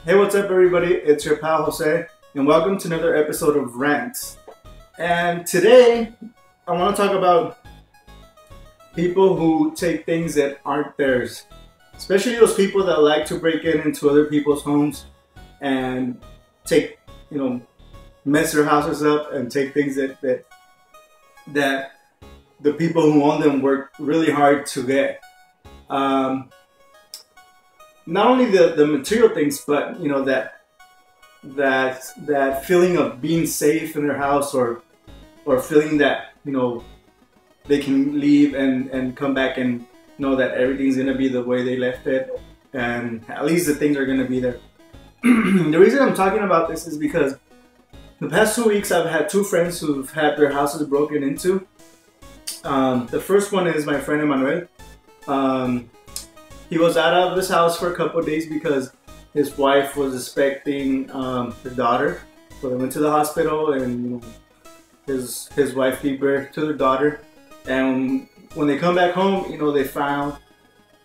Hey, what's up everybody? It's your pal Jose and welcome to another episode of RANTS. And today I want to talk about people who take things that aren't theirs. Especially those people that like to break into other people's homes and take, mess their houses up and take things that the people who own them work really hard to get. Not only the material things, but that feeling of being safe in their house, or feeling that they can leave and come back and know that everything's gonna be the way they left it, and at least the things are gonna be there. The reason I'm talking about this is because the past 2 weeks I've had two friends who've had their houses broken into. The first one is my friend Emmanuel. He was out of his house for a couple of days because his wife was expecting her daughter. So they went to the hospital, and his wife gave birth to their daughter. And when they come back home, they found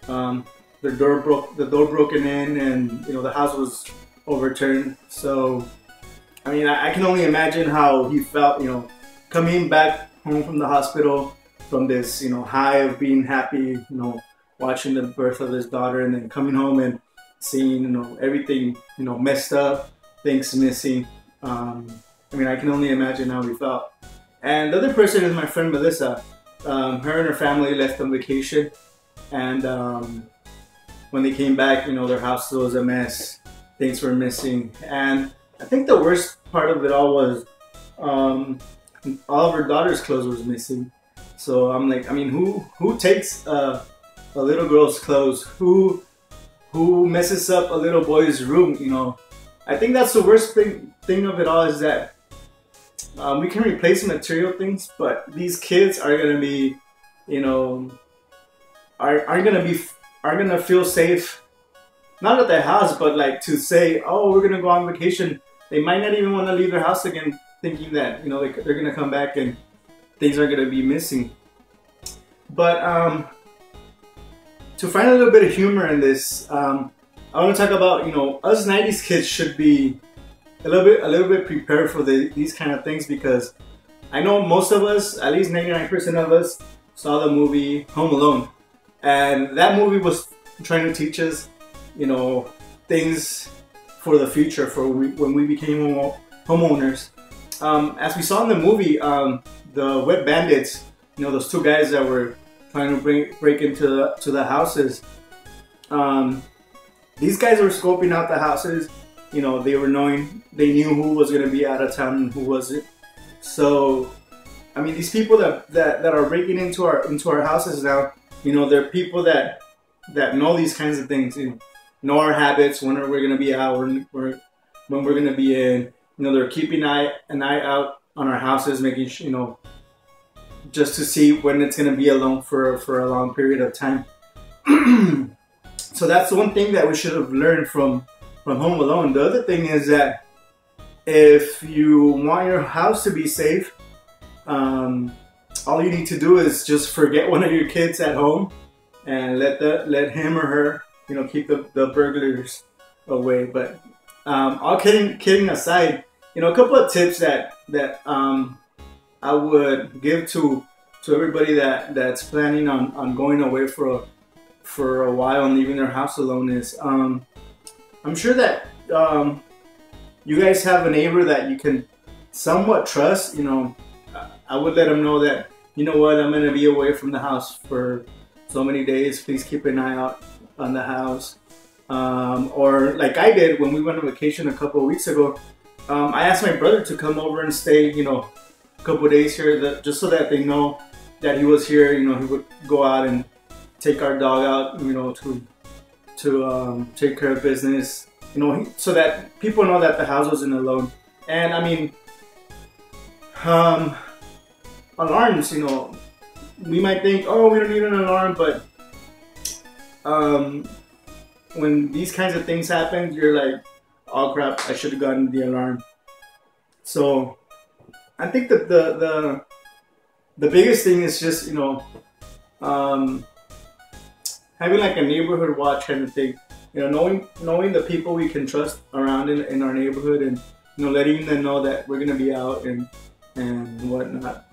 the door broken in, and the house was overturned. So I mean, I can only imagine how he felt, coming back home from the hospital, from this high of being happy, watching the birth of his daughter, and then coming home and seeing everything messed up, things missing. I mean, I can only imagine how he felt. And the other person is my friend Melissa. Her and her family left on vacation, and when they came back, their house was a mess. Things were missing, and I think the worst part of it all was all of her daughter's clothes was missing. So I'm like, I mean, who takes a little girl's clothes? Who messes up a little boy's room? I think that's the worst thing of it all, is that we can replace material things, but these kids are gonna be, are gonna feel safe, not at their house, but like to say, oh, we're gonna go on vacation. They might not even want to leave their house again, thinking that they're gonna come back and things are gonna be missing. But to find a little bit of humor in this, I want to talk about us 90s kids should be a little bit prepared for these kind of things, because I know most of us, at least 99% of us, saw the movie Home Alone, and that movie was trying to teach us things for the future, for when we became homeowners. As we saw in the movie, the wet bandits, those two guys that were trying to break into the houses, these guys were scoping out the houses. They knew who was going to be out of town and who wasn't. So I mean, these people that are breaking into our houses now, they're people that know these kinds of things, know our habits, when we're going to be out, when we're going to be in. They're keeping an eye out on our houses, making sure, just to see when it's going to be alone for a long period of time. So that's one thing that we should have learned from Home Alone. The other thing is that if you want your house to be safe, all you need to do is just forget one of your kids at home and let him or her keep the burglars away. But all kidding aside, a couple of tips that I would give to everybody that's planning on going away for a while and leaving their house alone is, I'm sure that you guys have a neighbor that you can somewhat trust. I would let them know that, what, I'm going to be away from the house for so many days. Please keep an eye out on the house. Or like I did when we went on vacation a couple of weeks ago, I asked my brother to come over and stay, a couple of days here, just so that they know that he was here. He would go out and take our dog out, to take care of business, so that people know that the house wasn't alone. And I mean, alarms, we might think, oh, we don't need an alarm, but when these kinds of things happen, you're like, oh crap, I should have gotten the alarm. So I think that the biggest thing is just having like a neighborhood watch kind of thing. knowing the people we can trust around in our neighborhood, and letting them know that we're gonna be out and whatnot.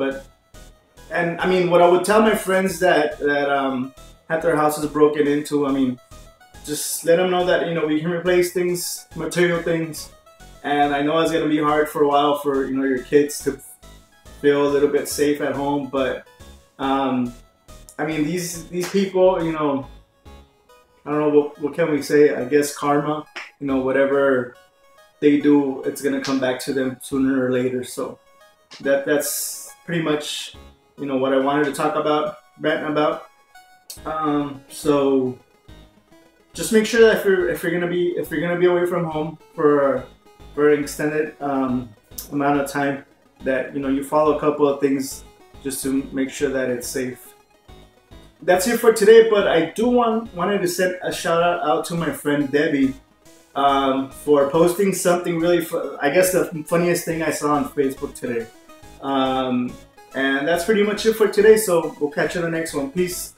And I mean, what I would tell my friends that had their houses broken into, I mean, just let them know that we can replace things, material things, and I know it's gonna be hard for a while for your kids to feel a little bit safe at home, but I mean, these people, I don't know what can we say. I guess karma, whatever they do, it's gonna come back to them sooner or later. So that's pretty much what I wanted to talk about, rant about. So just make sure that if you're gonna be away from home for an extended amount of time, that you follow a couple of things just to make sure that it's safe. That's it for today, but I do wanted to send a shout out to my friend Debbie for posting something really I guess the funniest thing I saw on Facebook today. And that's pretty much it for today, so we'll catch you in the next one. Peace.